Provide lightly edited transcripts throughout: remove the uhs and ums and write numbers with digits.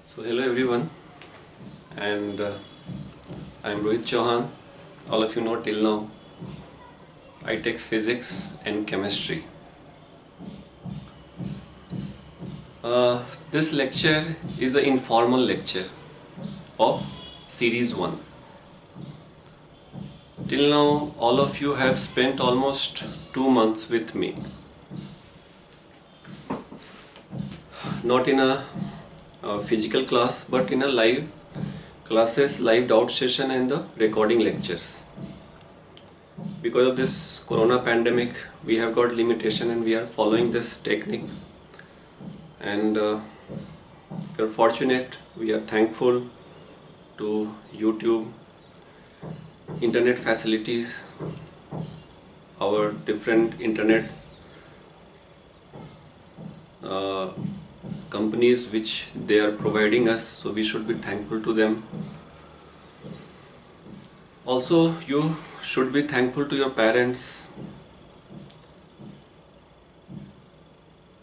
So hello everyone, and I'm Rohit Chauhan. All of you know till now I take physics and chemistry. This lecture is an informal lecture of series 1. Till now all of you have spent almost 2 months with me. Not in a physical class but in a live classes, live doubt session and the recording lectures. Because of this corona pandemic we have got limitation and we are following this technique, and we are fortunate, we are thankful to YouTube, internet facilities, our different internet companies which they are providing us, so we should be thankful to them. Also you should be thankful to your parents.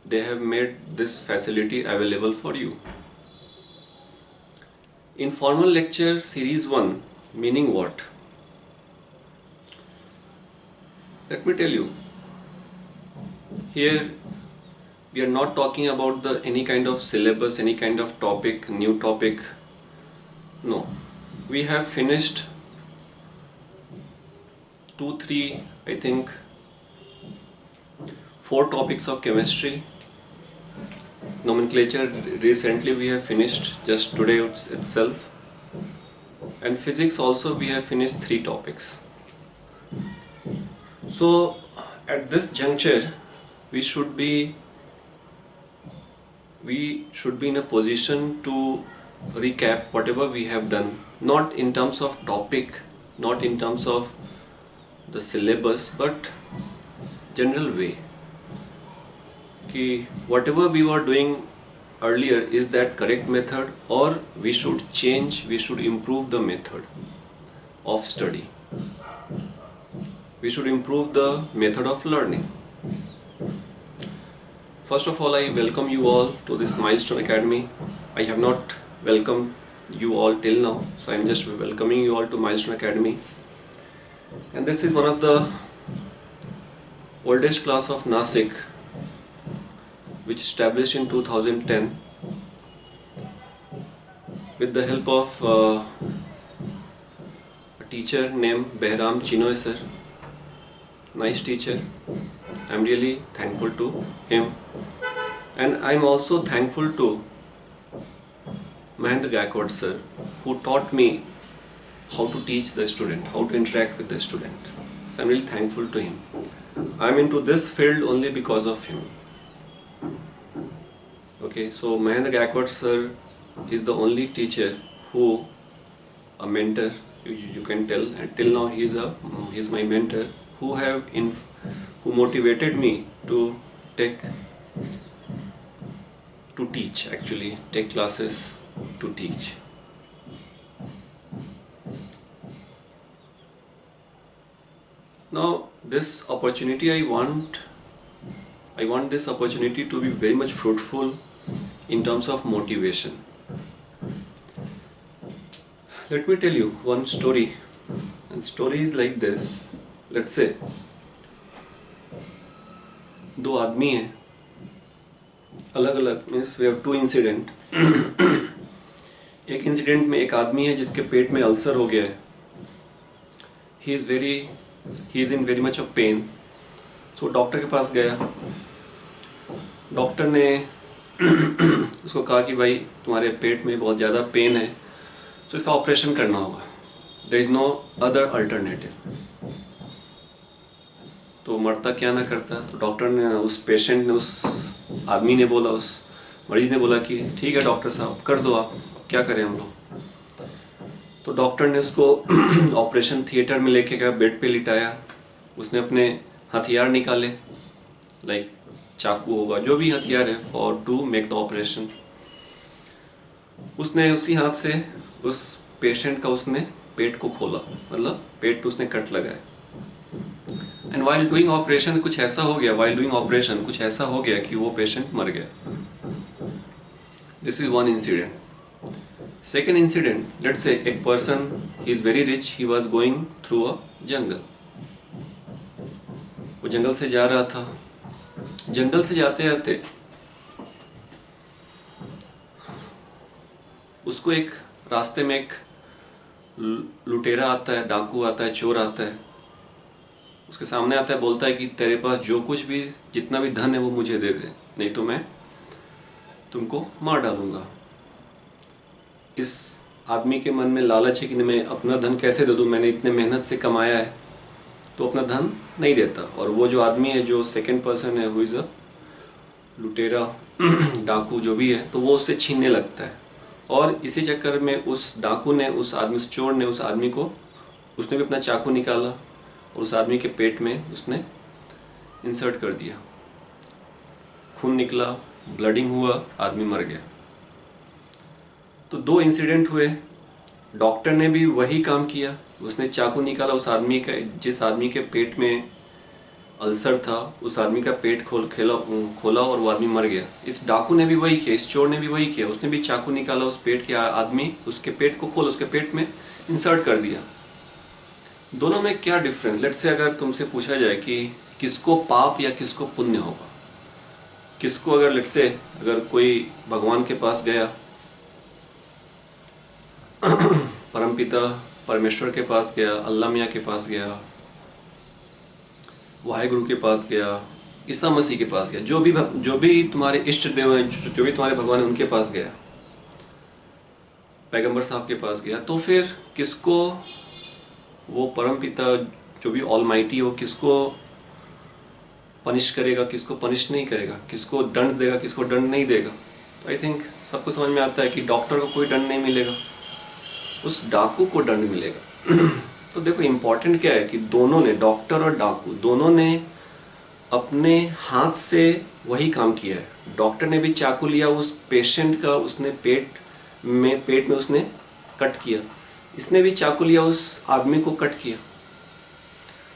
They have made this facility available for you. Informal lecture series 1, meaning what? Let me tell you. Here we are not talking about any kind of syllabus, any kind of topic, new topic. No. We have finished 2, 3, I think 4 topics of chemistry. Nomenclature recently we have finished just today itself, and physics also we have finished 3 topics. So at this juncture we should be in a position to recap whatever we have done, not in terms of topic, not in terms of the syllabus, but general way. Whatever we were doing earlier, is that correct method, or we should change, we should improve the method of study, we should improve the method of learning. First of all, I welcome you all to this Milestone Academy. I have not welcomed you all till now, so I am just welcoming you all to Milestone Academy. And this is one of the oldest class of Nasik, which established in 2010 with the help of a teacher named Behram Chinoy sir. Nice teacher. I am really thankful to him, and I am also thankful to Mahendra Gaikwad sir, who taught me how to teach the student, how to interact with the student. So I am really thankful to him. I am into this field only because of him. Okay, so Mahendra Gaikwad sir is the only teacher who, a mentor, you can tell, and till now he is my mentor, who motivated me to teach, actually take classes to teach. Now this opportunity, I want this opportunity to be very much fruitful in terms of motivation. Let me tell you one story, and story is like this. Let's say 2 आदमी हैं, अलग अलग, means we have 2 incident. एक incident में एक आदमी है जिसके पेट में अल्सर हो गया है. He is in very much of pain. So doctor के पास गया. डॉक्टर ने उसको कहा कि भाई तुम्हारे पेट में बहुत ज़्यादा पेन है, तो इसका ऑपरेशन करना होगा. There is no other alternative. तो मरता क्या ना करता. तो डॉक्टर ने, उस पेशेंट ने, उस आदमी ने बोला, उस मरीज़ ने बोला कि ठीक है डॉक्टर साहब कर दो, आप क्या करें हम लोग. तो डॉक्टर ने उसको ऑपरेशन थिएटर में लेके गया, बेड पे लिटाया. उसने अपने हथियार निकाले, लाइक चाकू होगा, जो भी हथियार है, for to make the operation. उसने उसी हाथ से उस पेशेंट का उसने पेट को खोला, मतलब पेट पे उसने कट लगाया. एंड वाइल डूइंग ऑपरेशन कुछ ऐसा हो गया कि वो पेशेंट मर गया. This is one incident. Second incident, let's say a person is very rich, he was going through a jungle. वो जंगल से जा रहा था. जंगल से जाते जाते उसको एक रास्ते में एक लुटेरा आता है, डाकू आता है, चोर आता है. उसके सामने आता है, बोलता है कि तेरे पास जो कुछ भी जितना भी धन है वो मुझे दे दे, नहीं तो मैं तुमको मार डालूंगा. इस आदमी के मन में लालच है कि मैं अपना धन कैसे दे दूं, मैंने इतने मेहनत से कमाया है. तो अपना धन नहीं देता. और वो जो आदमी है, जो सेकंड पर्सन है, हु इज़ अ लुटेरा, डाकू जो भी है, तो वो उससे छीनने लगता है. और इसी चक्कर में उस डाकू ने, उस आदमी, उस चोर ने उस आदमी को, उसने भी अपना चाकू निकाला और उस आदमी के पेट में उसने इंसर्ट कर दिया. खून निकला, ब्लडिंग हुआ, आदमी मर गया. तो दो इंसिडेंट हुए. डॉक्टर ने भी वही काम किया, उसने चाकू निकाला उस आदमी का, जिस आदमी के पेट में अल्सर था, उस आदमी का पेट खोला और वो आदमी मर गया. इस डाकू ने भी वही किया, इस चोर ने भी वही किया. उसने भी चाकू निकाला, उस पेट के आदमी, उसके पेट को खोल, उसके पेट में इंसर्ट कर दिया. दोनों में क्या डिफरेंस? लेट्स से अगर तुमसे पूछा जाए कि किसको पाप या किसको पुण्य होगा, किसको, अगर लेट्स से अगर कोई भगवान के पास गया, परमपिता परमेश्वर के पास गया, अल्लाह मियाँ के पास गया, वाहेगुरु के पास गया, ईसा मसीह के पास गया, जो भी तुम्हारे इष्ट देव हैं, जो भी तुम्हारे भगवान हैं, उनके पास गया, पैगंबर साहब के पास गया, तो फिर किसको वो परमपिता जो भी ऑलमाइटी हो, किसको पनिश करेगा, किसको पनिश नहीं करेगा, किसको दंड देगा, किसको दंड नहीं देगा? तो आई थिंक सबको समझ में आता है कि डॉक्टर को कोई दंड नहीं मिलेगा, उस डाकू को दंड मिलेगा. तो देखो इम्पोर्टेंट क्या है कि दोनों ने, डॉक्टर और डाकू, दोनों ने अपने हाथ से वही काम किया है. डॉक्टर ने भी चाकू लिया उस पेशेंट का, उसने पेट में उसने कट किया. इसने भी चाकू लिया, उस आदमी को कट किया.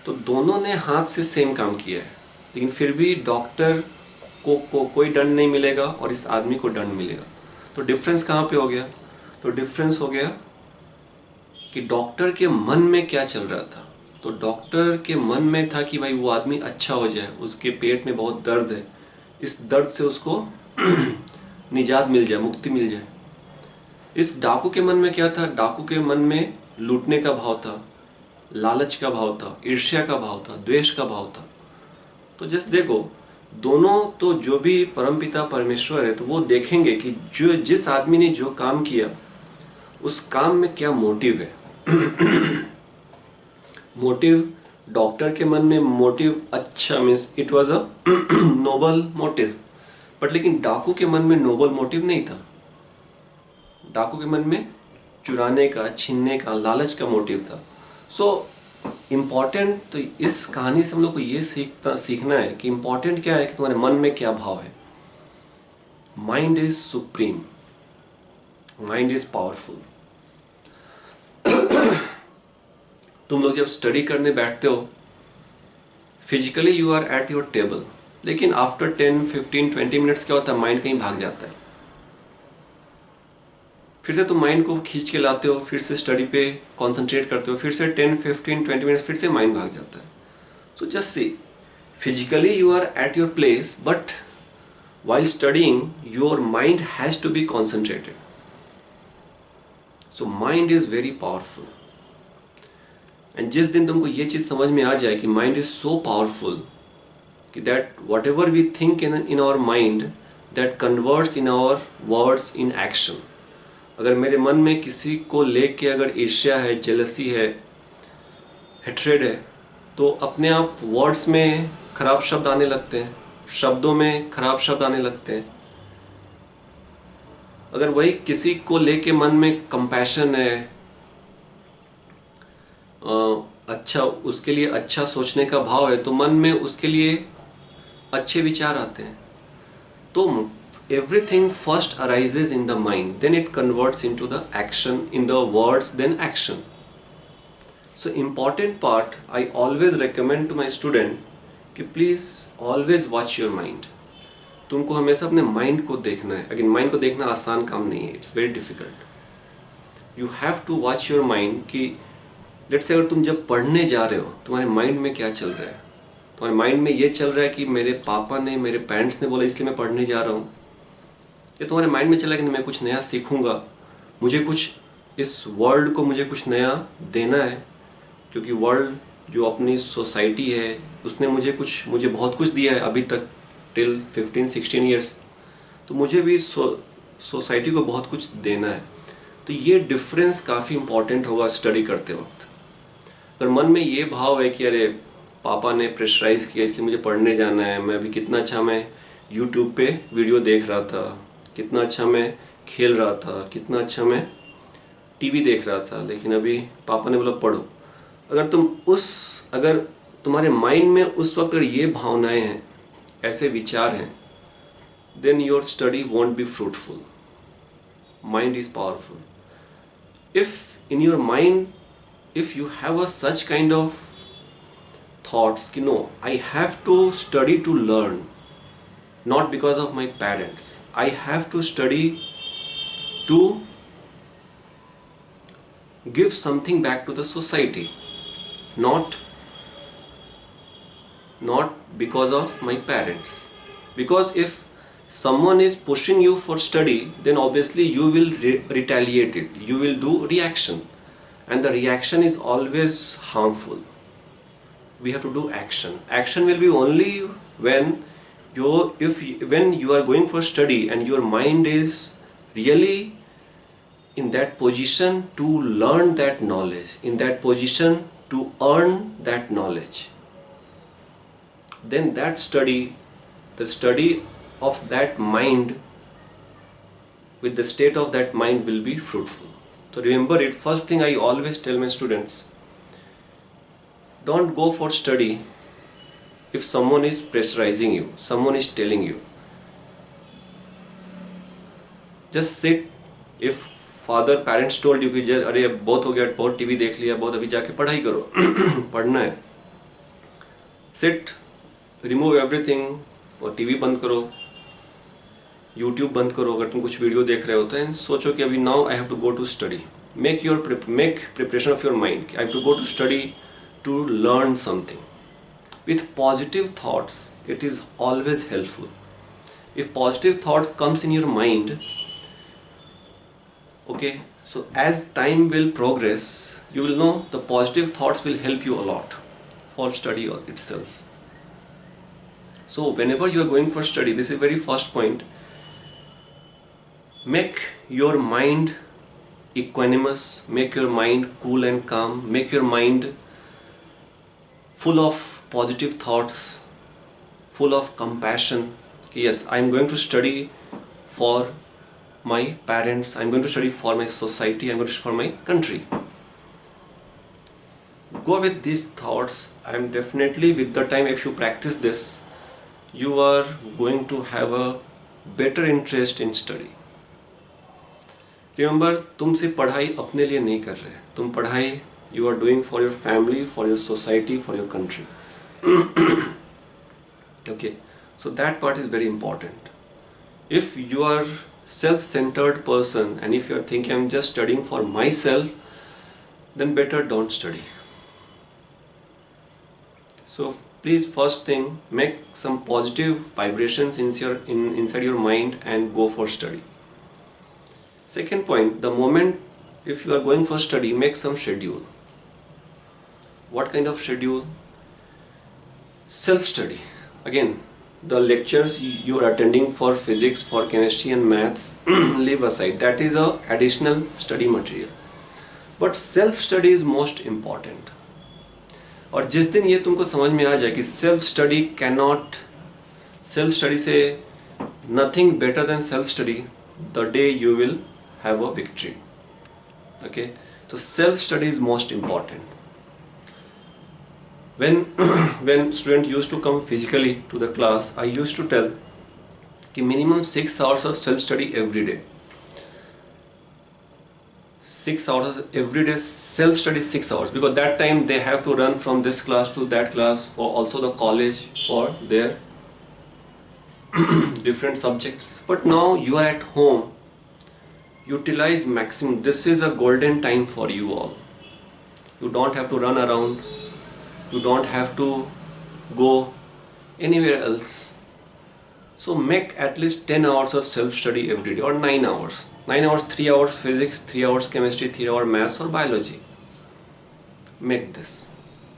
तो दोनों ने हाथ से सेम काम किया है, लेकिन फिर भी डॉक्टर को कोई दंड नहीं मिलेगा और इस आदमी को दंड मिलेगा. तो डिफरेंस कहाँ पे हो गया? तो डिफरेंस हो गया कि डॉक्टर के मन में क्या चल रहा था. तो डॉक्टर के मन में था कि भाई वो आदमी अच्छा हो जाए, उसके पेट में बहुत दर्द है, इस दर्द से उसको निजात मिल जाए, मुक्ति मिल जाए. इस डाकू के मन में क्या था? डाकू के मन में लूटने का भाव था, लालच का भाव था, ईर्ष्या का भाव था, द्वेष का भाव था. तो जस्ट देखो, दोनों तो जो भी परमपिता परमेश्वर है, तो वो देखेंगे कि जिस आदमी ने जो काम किया, उस काम में क्या मोटिव है. मोटिव, डॉक्टर के मन में मोटिव अच्छा, means it was a Nobel motive. But लेकिन डाकू के मन में नोबल मोटिव नहीं था. डाकू के मन में चुराने का, छीनने का, लालच का मोटिव था. सो इम्पॉर्टेंट, तो इस कहानी से हम लोग को ये सीखना है कि इम्पॉर्टेंट क्या है कि तुम्हारे मन में क्या भाव है. Mind is supreme, mind is powerful. तुम लोग जब स्टडी करने बैठते हो, physically you are at your table, लेकिन आफ्टर 10, 15, 20 मिनट्स क्या होता है, माइंड कहीं भाग जाता है. फिर से तुम माइंड को खींच के लाते हो, फिर से स्टडी पे कंसंट्रेट करते हो, फिर से 10, 15, 20 मिनट्स फिर से माइंड भाग जाता है. So just see, physically you are at your place, but while studying your mind has to be concentrated. So mind is very powerful. And जिस दिन तुमको ये चीज़ समझ में आ जाए कि mind is so powerful कि that whatever we think in our mind, that converts in our words in action. अगर मेरे मन में किसी को लेके अगर ईर्ष्या है, जेलसी है, हेट्रेड है, तो अपने आप वर्ड्स में खराब शब्द आने लगते हैं, शब्दों में खराब शब्द आने लगते हैं. अगर वही किसी को लेके मन में कंपैशन है, अच्छा, उसके लिए अच्छा सोचने का भाव है, तो मन में उसके लिए अच्छे विचार आते हैं. तो everything first arises in the mind, then it converts into the action, in the words, then action. So important part, I always recommend to my student कि please always watch your mind. तुमको हमेशा अपने mind को देखना है। Again mind को देखना आसान काम नहीं है, it's very difficult. You have to watch your mind कि लेट्स से अगर तुम जब पढ़ने जा रहे हो तुम्हारे माइंड में क्या चल रहा है। तुम्हारे माइंड में ये चल रहा है कि मेरे पापा ने, मेरे पेरेंट्स ने बोला इसलिए मैं पढ़ने जा रहा हूँ। या तुम्हारे माइंड में चला कि मैं कुछ नया सीखूंगा, मुझे कुछ इस वर्ल्ड को मुझे कुछ नया देना है, क्योंकि वर्ल्ड जो अपनी सोसाइटी है उसने मुझे बहुत कुछ दिया है अभी तक टिल 15-16 ईयर्स, तो मुझे भी सोसाइटी को बहुत कुछ देना है। तो ये डिफरेंस काफ़ी इम्पॉर्टेंट होगा स्टडी करते वक्त। अगर मन में ये भाव है कि अरे पापा ने प्रेशराइज़ किया इसलिए मुझे पढ़ने जाना है, मैं अभी कितना अच्छा मैं यूट्यूब पे वीडियो देख रहा था, कितना अच्छा मैं खेल रहा था, कितना अच्छा मैं टीवी देख रहा था, लेकिन अभी पापा ने बोला पढ़ो। अगर तुम्हारे माइंड में उस वक्त अगर ये भावनाएं हैं, ऐसे विचार हैं, then your study won't be fruitful. Mind is powerful. If in your mind, if you have such kind of thoughts कि no, I have to study to learn, not because of my parents. I have to study to give something back to the society, not because of my parents. Because if someone is pushing you for study, then obviously you will retaliate it, you will do reaction, and the reaction is always harmful. We have to do action. Action will be only when you are going for study and your mind is really in that position to learn that knowledge, in that position to earn that knowledge, then that study, the study of that mind, with the state of that mind will be fruitful. So remember it, first thing I always tell my students, don't go for study if someone is pressurizing you, someone is telling you. Just sit. If parents told you कि अरे बहुत हो गया, बहुत TV देख लिया, बहुत, अभी जाके पढ़ाई करो पढ़ना है, sit, remove everything, और टीवी बंद करो, यूट्यूब बंद करो अगर तुम कुछ वीडियो देख रहे होते हैं, सोचो कि अभी now I have to go to study, make preparation of your mind, I have to go to study to learn something with positive thoughts. It is always helpful. If positive thoughts comes in your mind, okay, so as time will progress, you will know the positive thoughts will help you a lot for study itself. So whenever you are going for study, this is very first point, make your mind equanimous, make your mind cool and calm, make your mind full of positive thoughts, full of compassion. Yes, I am going to study for my parents, I am going to study for my society, I am going to study for my country. Go with these thoughts. I am definitely, with the time, if you practice this, you are going to have a better interest in study. Remember, तुम सिर्फ पढ़ाई अपने लिए नहीं कर रहे, तुम पढ़ाई you are doing for your family, for your society, for your country. Okay, so that part is very important. If you are self-centered person and if you are thinking I'm just studying for myself, then better don't study. So please, first thing, make some positive vibrations inside your mind and go for study. Second point, the moment if you are going for study, make some schedule. What kind of schedule? Self-study. Again, the lectures you are attending for physics, for chemistry and maths, leave aside. That is a additional study material. But self-study is most important. और जिस दिन ये तुमको समझ में आ जाए कि self-study से nothing better than self-study, the day you will have a victory. Okay, so self-study is most important. When student used to come physically to the class, I used to tell कि minimum 6 hours of self-study every day. 6 hours every day self-study, 6 hours, because that time they have to run from this class to that class, for also the college, for their different subjects, but now you are at home. Utilize maximum. This is a golden time for you all. You don't have to run around, you don't have to go anywhere else. So make at least 10 hours of self-study every day, or 9 hours. 9 hours, 3 hours physics, 3 hours chemistry, 3 hours maths or biology. Make this.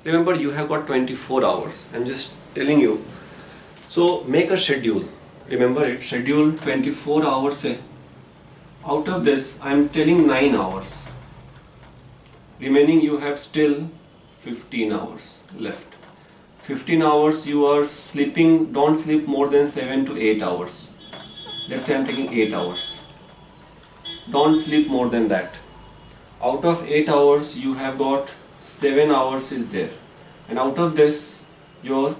Remember, you have got 24 hours. I'm just telling you. So make a schedule. Remember it, schedule 24 hours. Out of this, I'm telling 9 hours. Remaining you have still 15 hours left. 15 hours you are sleeping, don't sleep more than 7 to 8 hours. Let's say I'm taking 8 hours. Don't sleep more than that. Out of 8 hours you have got 7 hours is there. And out of this your,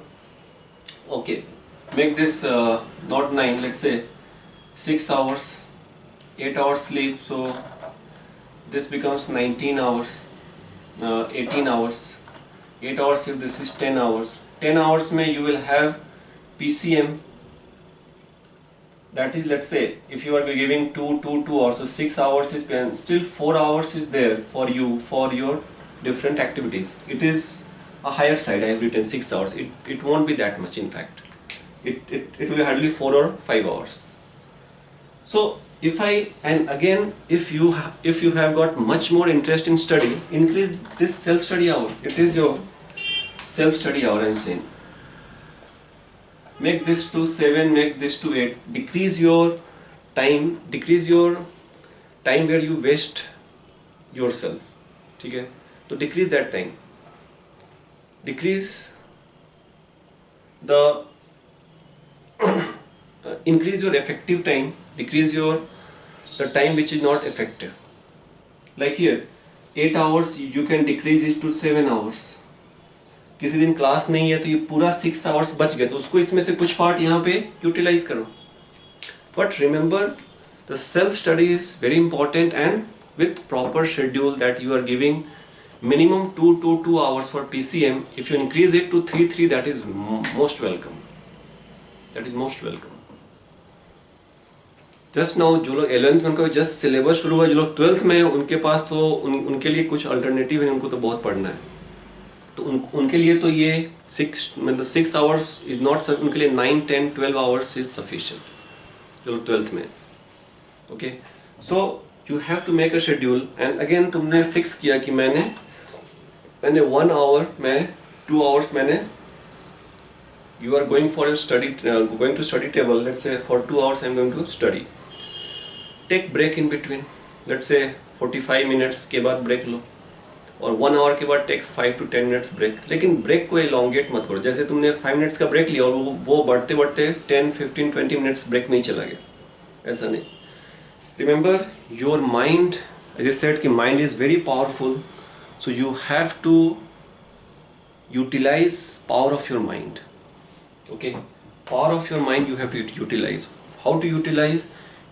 okay, make this not 9, let's say 6 hours, 8 hours sleep, so this becomes 19 hours, 18 hours, 8 hours if this is 10 hours. 10 hours may you will have PCM, that is, let's say if you are giving 2 hours, so 6 hours is spent, still 4 hours is there for you for your different activities. It is a higher side. I have written 6 hours. It won't be that much in fact. It will be hardly 4 or 5 hours. So if you have got much more interest in study, increase this self-study hour. It is your self-study hour, I'm saying. Make this to 7, make this to 8. Decrease your time where you waste yourself. Okay? So decrease that time. Decrease the increase your effective time. Decrease the time which is not effective. Like here, 8 hours you can decrease it to 7 hours. किसी दिन class नहीं है तो ये पूरा 6 hours बच गए, तो उसको इसमें से कुछ पार्ट यहाँ पे यूटिलाइज करो. But remember the self study is very important, and with proper schedule that you are giving minimum 2 hours for PCM. If you increase it to 3, that is most welcome. That is most welcome. Just now जो लोग 11th में उनका just syllabus शुरू हुआ, जो लोग 12th में उनके पास तो उनके लिए कुछ अल्टरनेटिव है, उनको तो बहुत पढ़ना है. तो उनके लिए तो ये 6 hours इज नॉट, उनके लिए 9, 10, 12 hours इज सफिशिएंट जो लोग 12th में. Okay, so you have to make a schedule. And again तुमने फिक्स किया कि मैंने 1 hour में 2 hours मैंने, you are going for a study, going to study table. Let's say for 2 hours I am going to study. Take break in between. Let's say 45 minutes के बाद break लो, और 1 hour के बाद टेक 5 to 10 minutes ब्रेक. लेकिन break को elongate मत करो. जैसे तुमने 5 minutes का ब्रेक लिया और वो बढ़ते बढ़ते 10, 15, 20 minutes ब्रेक नहीं चला गया, ऐसा नहीं. Remember, your mind, as I said, कि mind is very powerful. So you have to utilize power of your mind. Okay, power of your mind you have to utilize. How to utilize?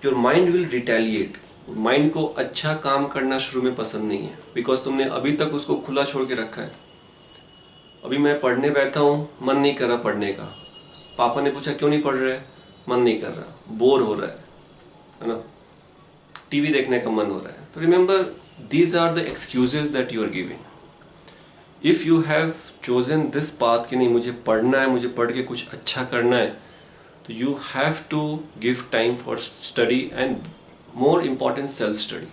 Your mind will retaliate. Mind को अच्छा काम करना शुरू में पसंद नहीं है, बिकॉज तुमने अभी तक उसको खुला छोड़ के रखा है. अभी मैं पढ़ने बैठा हूँ, मन नहीं कर रहा पढ़ने का. पापा ने पूछा क्यों नहीं पढ़ रहे, मन नहीं कर रहा, बोर हो रहा है ना, टीवी देखने का मन हो रहा है. तो remember, these are the excuses that you are giving. If you have chosen this path कि नहीं मुझे पढ़ना है, मुझे पढ़ के कुछ अच्छा करना है, तो you have to give time for study, and more important self study.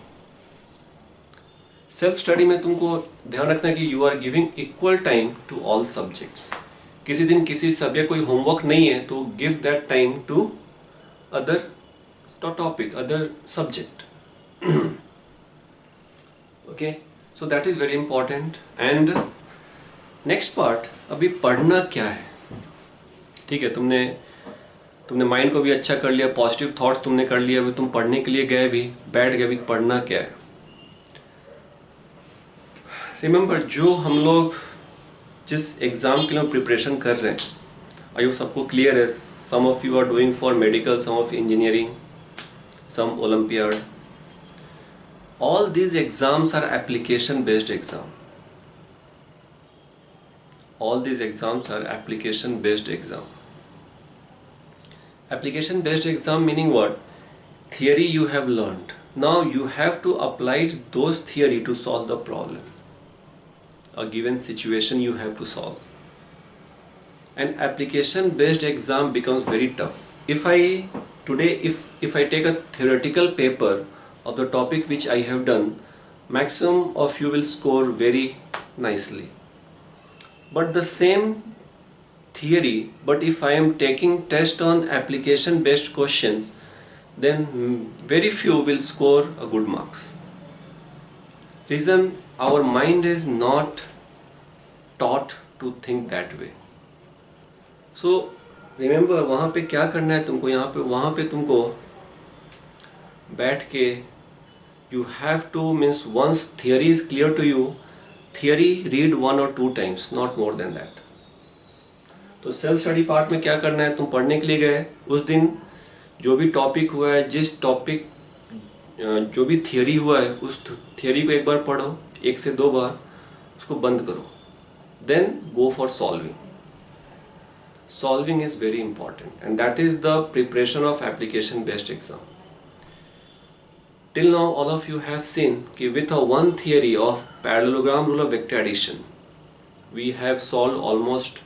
Self study में तुमको ध्यान रखना कि you are giving equal time to all subjects. किसी दिन किसी सब्जेक्ट कोई होमवर्क नहीं है तो give that time to other topic, other subject. Okay, so that is very important. And next part, अभी पढ़ना क्या है. ठीक है, तुमने माइंड को भी अच्छा कर लिया, पॉजिटिव थॉट्स तुमने कर लिया, अभी तुम पढ़ने के लिए गए भी, बैठ गए भी, पढ़ना क्या है. रिमेंबर, जो हम लोग जिस एग्ज़ाम के लिए प्रिपरेशन कर रहे हैं, आई सबको क्लियर है. Some of you are doing for medical, some of engineering, some olympiad. All these exams are application based exam. All these exams are application based exam. Application based exam meaning what? Theory you have learned. Now you have to apply those theory to solve the problem. A given situation you have to solve. An application based exam becomes very tough. If I take a theoretical paper of the topic which I have done, maximum of you will score very nicely. But the same theory, but if I am taking test on application based questions, then very few will score a good marks. Reason, our mind is not taught to think that way. So remember, वहाँ पे क्या करना है तुमको, वहाँ पे तुमको बैठ के you have to, means once theory is clear to you, theory read 1 or 2 times, not more than that. तो सेल्फ स्टडी पार्ट में क्या करना है, तुम पढ़ने के लिए गए, उस दिन जो भी टॉपिक हुआ है, जिस टॉपिक जो भी थियरी हुआ है, उस थियरी को एक बार पढ़ो, 1 से 2 बार, उसको बंद करो, then go for solving. Solving is very important, and that is the preparation of application based exam. Till now all of you have seen कि with a one theory of parallelogram rule of vector addition we have solved almost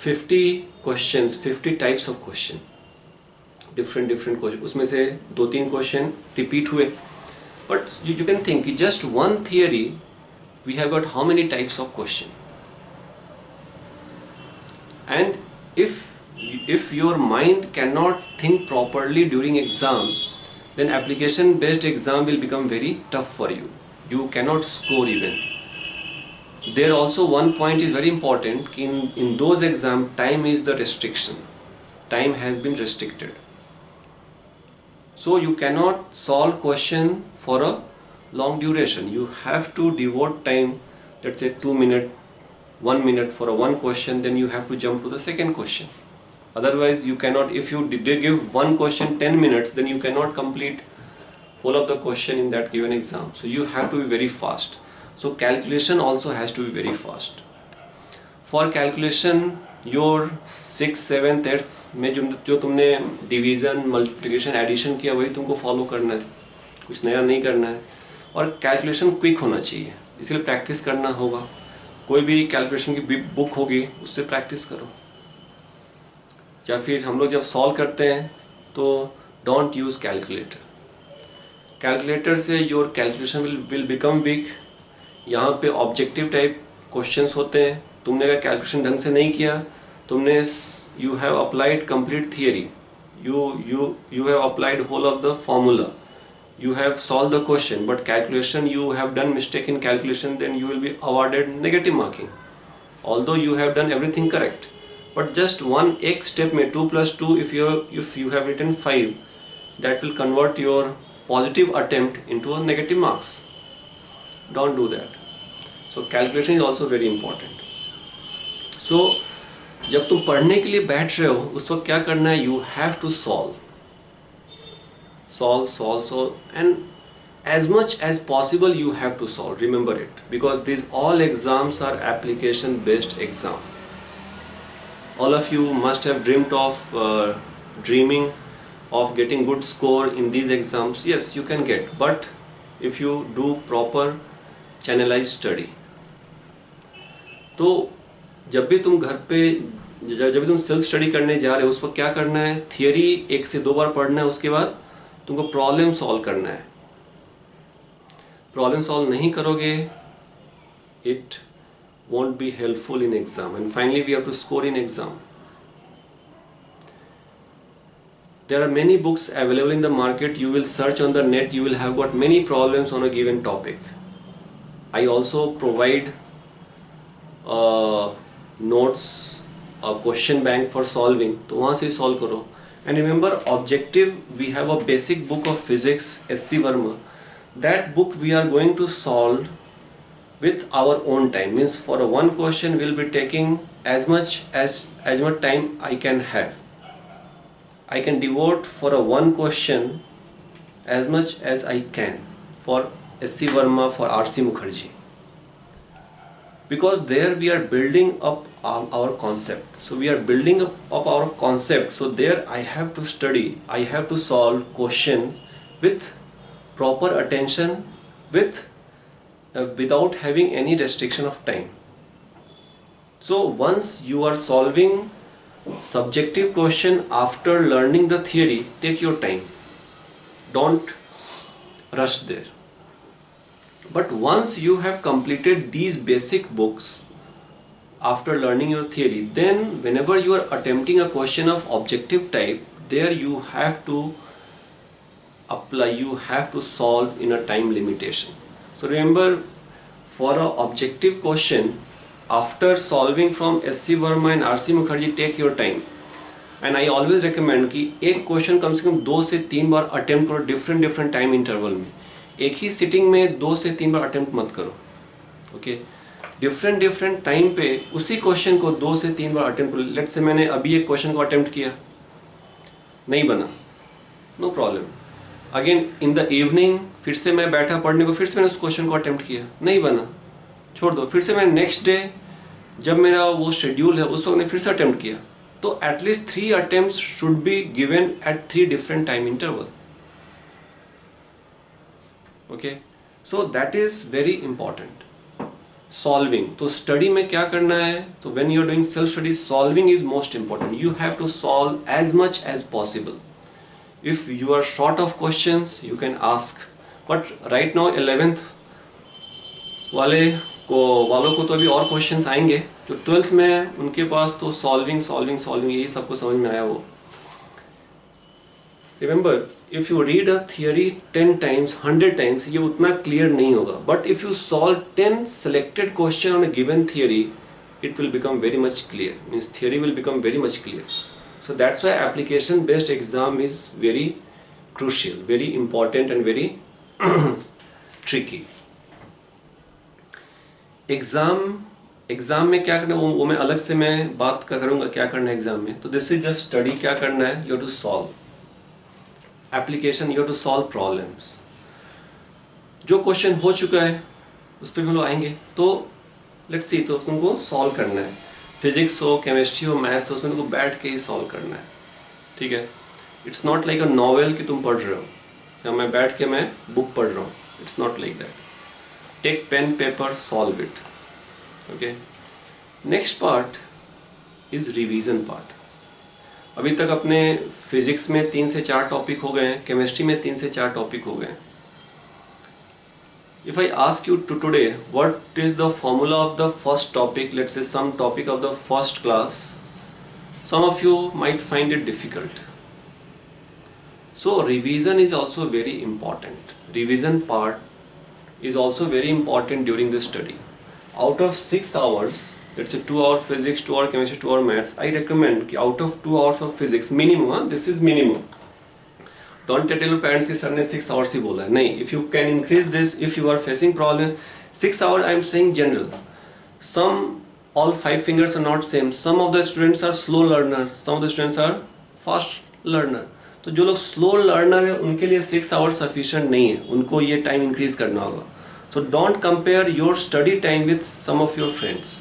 50 questions, 50 types of question, different question. उसमें से 2-3 question repeat हुए, but you can think कि just one theory we have got how many types of question. And if your mind cannot think properly during exam, then application based exam will become very tough for you. You cannot score even. There also one point is very important. In those exam, time is the restriction. Time has been restricted. So you cannot solve question for a long duration. You have to devote time, let's say 2 minutes, 1 minute for a one question, then you have to jump to the second question. Otherwise you cannot, if you did give one question 10 minutes, then you cannot complete whole of the question in that given exam. So you have to be very fast. So calculation also has to be very fast. For calculation, your 6th, 7th, 8th में जो तुमने division, multiplication, addition किया वही तुमको follow करना है, कुछ नया नहीं करना है. और कैलकुलेशन क्विक होना चाहिए, इसलिए प्रैक्टिस करना होगा. कोई भी कैलकुलेशन की बुक होगी उससे प्रैक्टिस करो, या फिर हम लोग जब सॉल्व करते हैं तो डोंट यूज़ कैलकुलेटर. कैलकुलेटर से your calculation will become weak. यहाँ पे ऑब्जेक्टिव टाइप क्वेश्चंस होते हैं, तुमने अगर कैलकुलेशन ढंग से नहीं किया, तुमने you have applied complete theory, you have applied whole of the formula, you have solved the question, but calculation you have done mistake in calculation, then you will be awarded negative marking, although you have done everything correct. But just one एक step में 2 + 2, if you have written 5, that will convert your positive attempt into a negative marks. Don't do that. So calculation is also very important. So जब तुम पढ़ने के लिए बैठ रहे हो, उस वक्त क्या करना है, you have to solve, and as much as possible you have to solve. Remember it, because these all exams are application based exam. All of you must have dreaming of getting good score in these exams. Yes, you can get, but if you do proper channelized study. तो जब भी तुम घर पे, जब भी तुम self study करने जा रहे हो, उस वक्त क्या करना है, थियरी 1 से 2 बार पढ़ना है, उसके बाद तुमको प्रॉब्लम सॉल्व करना है. प्रॉब्लम सॉल्व नहीं करोगे, it won't be helpful in exam, and finally we have to score in exam. There are many books available in the market. You will search on the net, you will have got many problems on a given topic. I also provide notes, a question bank for solving, तो वहाँ से solve करो. And remember, objective, we have a basic book of physics, S.C. Verma. That book we are going to solve with our own time. Means for a one question we'll be taking as much time I can have. I can devote for a one question as much as I can for S.C. Verma, for R.C. Mukherjee, because there we are building up our concept. So we are building up our concept. So there I have to study, I have to solve questions with proper attention, without having any restriction of time. So once you are solving subjective question after learning the theory, take your time, don't rush there. But once you have completed these basic books after learning your theory, then whenever you are attempting a question of objective type, there you have to apply, you have to solve in a time limitation. So remember, for an objective question, after solving from S.C. Verma and R.C. Mukherjee, take your time. And I always recommend कि एक question कम से कम 2 से 3 बार attempt करो different time interval में. एक ही sitting में 2 से 3 बार attempt मत करो. ओके, डिफरेंट टाइम पे उसी क्वेश्चन को 2 से 3 बार अटेम्प्ट करो. लेट्स से मैंने अभी एक क्वेश्चन को अटेम्प्ट किया, नहीं बना, no problem. Again in the evening फिर से मैं बैठा पढ़ने को, फिर से मैंने उस क्वेश्चन को अटेम्प्ट किया, नहीं बना, छोड़ दो. फिर से मैं नेक्स्ट डे जब मेरा वो शेड्यूल है उस वक्त मैं फिर से अटेम्प्ट किया. तो at least 3 attempts should be given at 3 different time interval. Okay, so that is very important. Solving, तो स्टडी में क्या करना है, तो when you are doing self study, solving is most important. You have to solve as much as possible. If you are short of questions you can ask, but right now 11th वालों को तो अभी और questions आएंगे. जो 12th में उनके पास तो सॉल्विंग यही सबको समझ में आया. वो remember, if you read a theory 10 times 100 times, ये उतना क्लियर नहीं होगा. But if you solve 10 selected question on a given theory, it will become very much clear, means theory will become very much clear. So that's why application based exam is very crucial, very important and very tricky. Exam में क्या करना है वो मैं अलग से मैं बात करूंगा क्या करना है एग्जाम में. तो दिस इज जस्ट स्टडी. क्या करना है, you have to solve application, you have to solve problems. जो क्वेश्चन हो चुका है उस पर हम लोग आएंगे. तो लेट्स सी, तो तुमको सॉल्व करना है. फिजिक्स हो, केमिस्ट्री हो, मैथ्स हो, उसमें तुमको बैठ के ही सॉल्व करना है. ठीक है, it's not like a novel कि तुम पढ़ रहे हो या मैं बैठ के मैं बुक पढ़ रहा हूँ. It's not like that. Take pen, paper, solve it. Okay. Next part is revision part. अभी तक अपने फिजिक्स में 3 से 4 टॉपिक हो गए हैं, केमिस्ट्री में 3 से 4 टॉपिक हो गए हैं. If I ask you to today, what is the formula of the first topic, let's say some topic of the first class, some of you might find it difficult. So revision is also very important. Revision part is also very important during the study. Out of 6 hours, let's say 2 hour physics, 2 hour chemistry, 2 hour maths, I recommend कि out of 2 hours of physics minimum, this is minimum. Don't tell your parents कि sir ने 6 hours ही बोला है. नहीं, if you can increase this, if you are facing problem, 6 hours I am saying general. Some, all 5 fingers are not same. Some of the students are slow learners, some of the students are fast learner. तो जो लोग slow learner है उनके लिए 6 hours sufficient नहीं है, उनको ये टाइम इंक्रीज करना होगा. So don't compare your study time with some of your friends.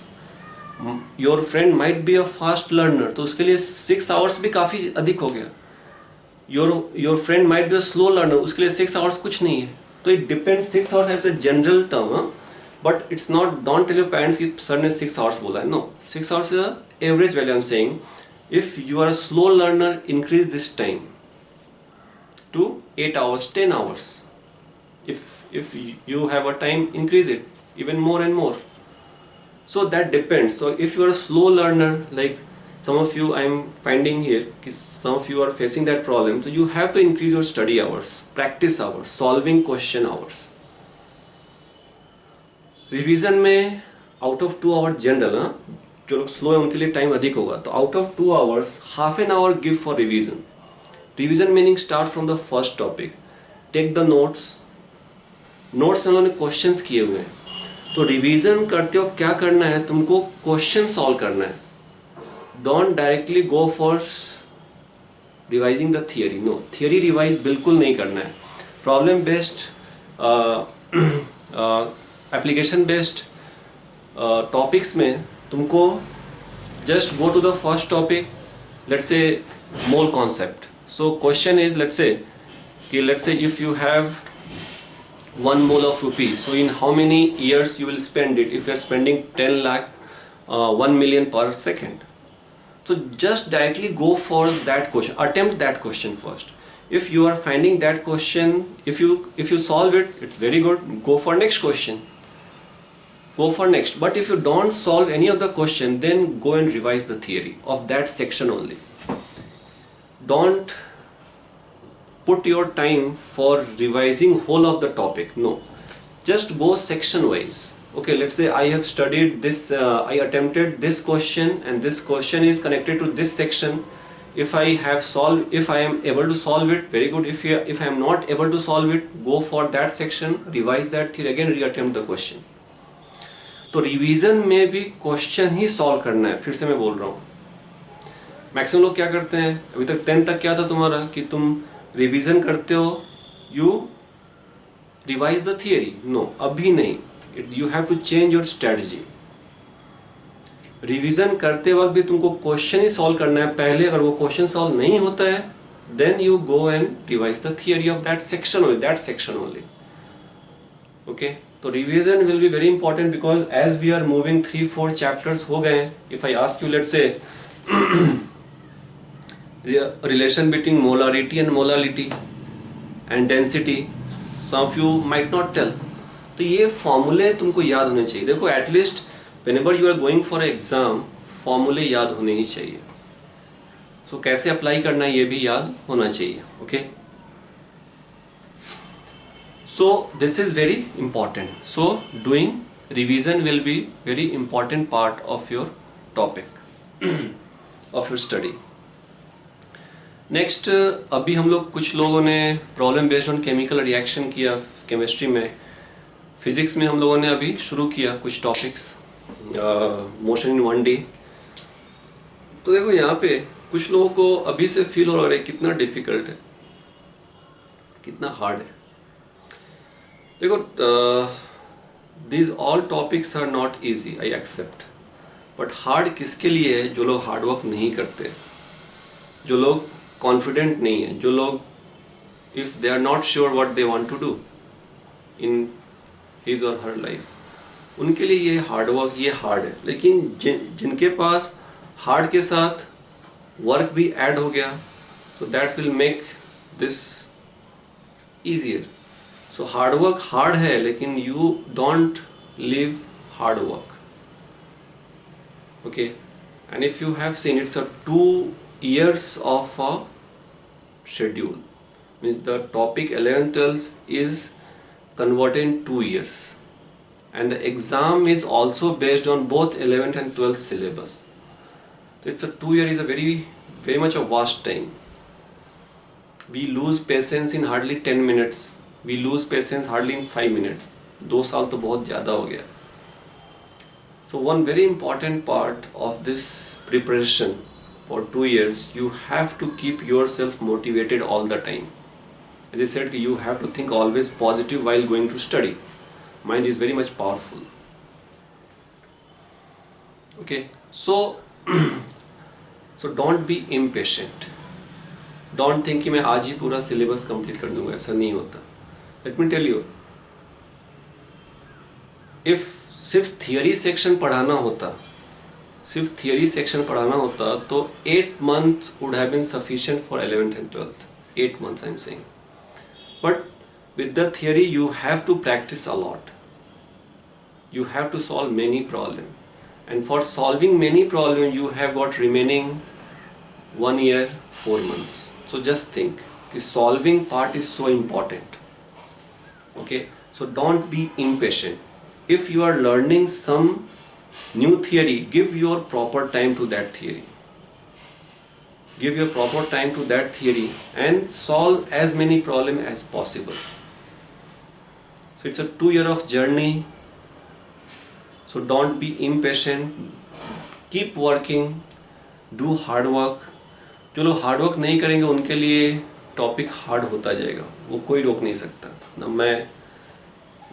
Your friend might be a fast learner, तो उसके लिए 6 आवर्स भी काफ़ी अधिक हो गया. Your friend might be a slow learner, उसके लिए 6 आवर्स कुछ नहीं है. तो it depends. 6 hours as a general term, but it's not, don't tell your parents कि सर ने 6 आवर्स बोला है. No, 6 hours is a average value. I am saying if you are a slow learner, increase this time to 8 hours, 10 hours. If you have a time, increase it even more and more. So that depends. So if you are a slow learner, like some of you I am finding here, some of you are facing that problem, so you have to increase your study hours, practice hours, solving question hours. Revision में out of 2 hours general, जो लोग slow है उनके लिए time अधिक होगा. तो out of 2 hours, half an hour give for revision. Revision meaning start from the first topic. Take the notes में उन्होंने क्वेश्चंस किए हुए हैं. तो रिवीजन करते हो क्या करना है, तुमको क्वेश्चन सॉल्व करना है. Don't directly go for revising the theory. No, theory revise बिल्कुल नहीं करना है. Problem based, application based topics में तुमको just go to the first topic, let's say mole concept. So question is, let's say if you have 1 mole of rupees, so in how many years you will spend it if you are spending 10 lakh 1 million per second. So just directly go for that question, attempt that question first. If you are finding that question, if you solve it, it's very good, go for next question, go for next. But if you don't solve any of the question, then go and revise the theory of that section only. Don't put your time for revising whole of the topic, no, just go section wise. Okay, let's say I have studied this, I attempted this question and this question is connected to this section. If I am able to solve it, very good. If I am not able to solve it, go for that section, revise that theory again, reattempt the question. तो revision में भी question ही solve करना है। फिर से मैं बोल रहा हूँ, मैक्सिमम लोग क्या करते हैं, अभी तक 10th तक क्या था तुम्हारा कि तुम रिवीजन करते हो, you revise the theory, no, अभी नहीं, you have to change your strategy. Revision करते वक्त भी तुमको क्वेश्चन ही सॉल्व करना है पहले। अगर वो क्वेश्चन सॉल्व नहीं होता है, then you go and revise the theory of that section only, okay. तो revision will be very important because as we are moving 3-4 chapters हो गए। If I ask you, let's say relation between molarity and molality and density, some of you might not tell. तो ये फॉर्मूले तुमको याद होने चाहिए। देखो, at least whenever you are going for exam, फॉर्मूले याद होने ही चाहिए। सो कैसे अप्लाई करना है ये भी याद होना चाहिए, okay. So this is very important. So doing revision will be very important part of your topic, of your study. Next, अभी हम लोग कुछ लोगों ने problem based on chemical reaction किया केमिस्ट्री में। फिजिक्स में हम लोगों ने अभी शुरू किया कुछ टॉपिक्स, मोशन इन 1D। तो देखो यहाँ पे कुछ लोगों को अभी से फील हो रहा है कितना डिफिकल्ट है, कितना हार्ड है। देखो, these all topics are not easy, I accept, but hard किसके लिए है? जो लोग हार्ड वर्क नहीं करते, जो लोग कॉन्फिडेंट नहीं है, जो लोग if they are not sure what they want to do in his और हर लाइफ, उनके लिए ये हार्ड वर्क, ये हार्ड है। लेकिन जिनके पास हार्ड के साथ वर्क भी ऐड हो गया, तो that will make this easier. So hard work hard है, लेकिन you don't live hard work, okay. And if you have seen, it's a 2 years of a schedule, means the topic 11th-12th is converted in 2 years, and the exam is also based on both 11th and 12th syllabus. So it's a 2 year is a very much a vast time. We lose patience in hardly 10 minutes, we lose patience hardly in 5 minutes. 2 साल तो बहुत ज़्यादा हो गया। So one very important part of this preparation for 2 years, you have to keep yourself motivated all the time. As I said, you have to think always positive while going to study. Mind is very much powerful, okay. So so don't be impatient, don't think कि मैं आज ही पूरा syllabus complete कर दूंगा, ऐसा नहीं होता। Let me tell you, if सिर्फ थियरी सेक्शन पढ़ाना होता, तो 8 months would have been sufficient for 11th and 12th. 8 months I'm saying. But with the theory you have to practice a lot. You have to solve many problems. And for solving many problems you have got remaining 1 year, 4 months. So just think, the solving part is so important. Okay? So don't be impatient. If you are learning some new theory, give your proper time to that theory. Give your proper time to that theory and solve as many problems as possible. So it's a 2 year of journey. So don't be impatient. Keep working. Do hard work. जो लोग hard work नहीं करेंगे उनके लिए topic hard होता जाएगा, वो कोई रोक नहीं सकता, ना मैं,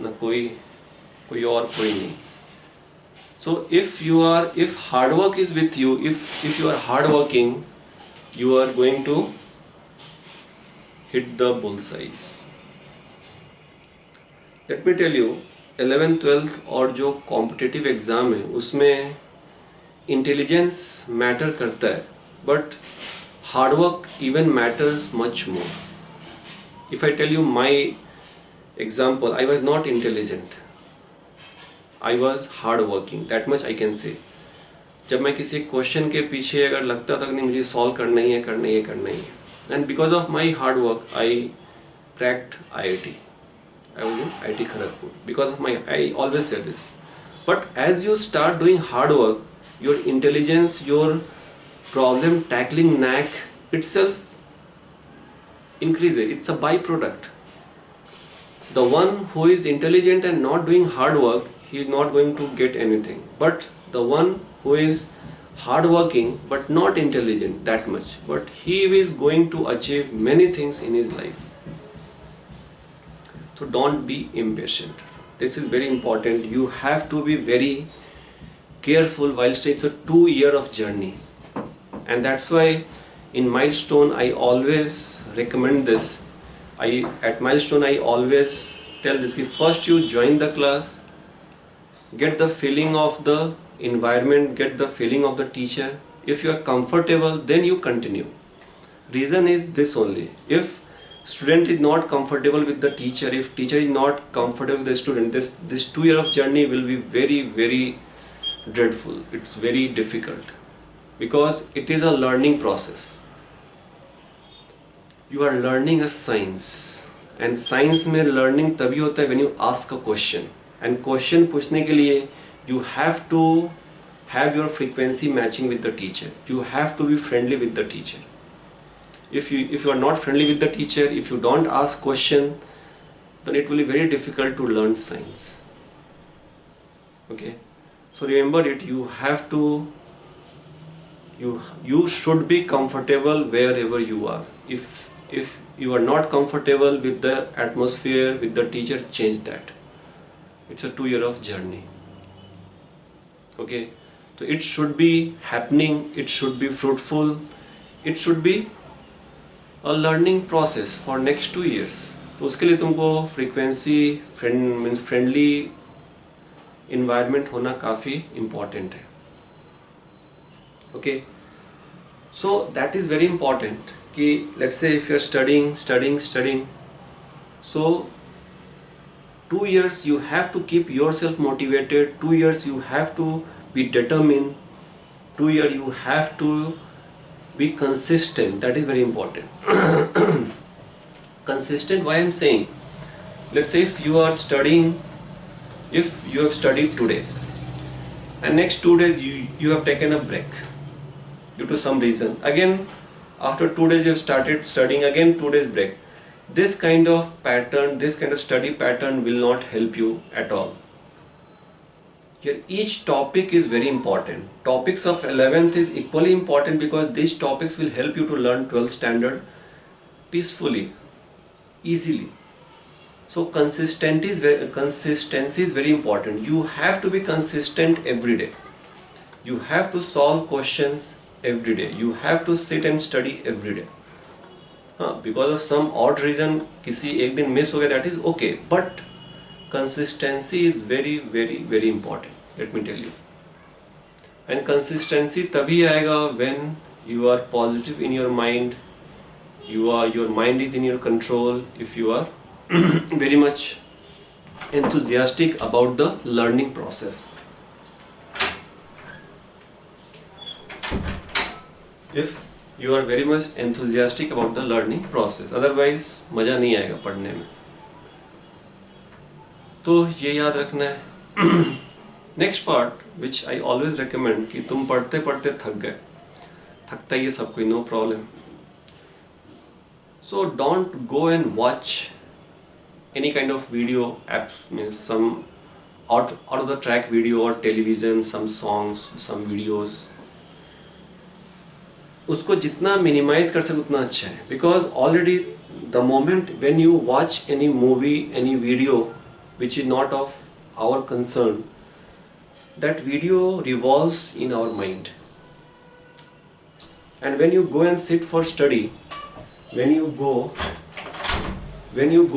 ना कोई और, कोई नहीं। So if hard work is with you, if you are hard working, you are going to hit the bullseyes. Let me tell you, 11th 12th और जो कॉम्पिटिटिव एग्ज़ाम है उसमें इंटेलिजेंस मैटर करता है, but hard work even matters much more. If I tell you my example, I was not intelligent, I was hard working, that much I can say. जब मैं किसी question के पीछे अगर लगता था कि नहीं मुझे सॉल्व करना ही है, and because of my hard work I cracked IIT. I was in IIT Kharagpur because of I always say this. But as you start doing hard work, your intelligence, your problem tackling knack itself increases. It's a byproduct. The one who is intelligent and not doing hard work, he is not going to get anything. But the one who is hard working but not intelligent that much, but he is going to achieve many things in his life. So don't be impatient. This is very important. You have to be very careful whilst it's a 2 year of journey. And that's why in Milestone I always recommend this. At Milestone I always tell this: first you join the class, get the feeling of the environment, get the feeling of the teacher. If you are comfortable, then you continue. Reason is this only: if student is not comfortable with the teacher, if teacher is not comfortable with the student, this 2 year of journey will be very, very dreadful. It's very difficult because it is a learning process. You are learning a science, and science में learning तभी होता है when you ask a question. And question पूछने के लिए you have to have your frequency matching with the teacher. You have to be friendly with the teacher. If you are not friendly with the teacher, if you don't ask question, then it will be very difficult to learn science. Okay, so remember it. You have to. You should be comfortable wherever you are. If you are not comfortable with the atmosphere, with the teacher, change that. It's a 2 year of journey. Okay, so it should be happening, it should be fruitful, it should be a learning process for next 2 years. तो उसके लिए तुमको frequency friendly environment होना काफ़ी important है. Okay, so that is very important कि let's say if you are studying, so 2 years you have to keep yourself motivated, 2 years you have to be determined, 2 years you have to be consistent. That is very important. Consistent, why I am saying, let's say if you are studying, if you have studied today and next 2 days you have taken a break due to some reason, again after 2 days you have started studying, again 2 days break. This kind of pattern, this kind of study pattern will not help you at all. Here each topic is very important. Topics of 11th is equally important because these topics will help you to learn 12th standard peacefully, easily. So consistency is very important. You have to be consistent every day. You have to solve questions every day. You have to sit and study every day. Because of some odd reason किसी एक दिन miss हो गया, that is okay, but consistency is very, very, very important. Let me tell you. And consistency तभी आएगा when you are positive in your mind, your mind is in your control, if you are very much enthusiastic about the learning process. If you are very much enthusiastic about the learning process, otherwise मज़ा नहीं आएगा पढ़ने में. तो ये याद रखना है. Next part which I always recommend कि तुम पढ़ते पढ़ते थक गए, थकता ही है सब कोई, no problem. So don't go and watch any kind of video apps, means some out of the track video और television, some songs, some videos. उसको जितना मिनिमाइज कर सके उतना अच्छा है. Because already the moment when you watch any movie, any video which is not of our concern, that video revolves in our mind. And when you go and sit for study, when you go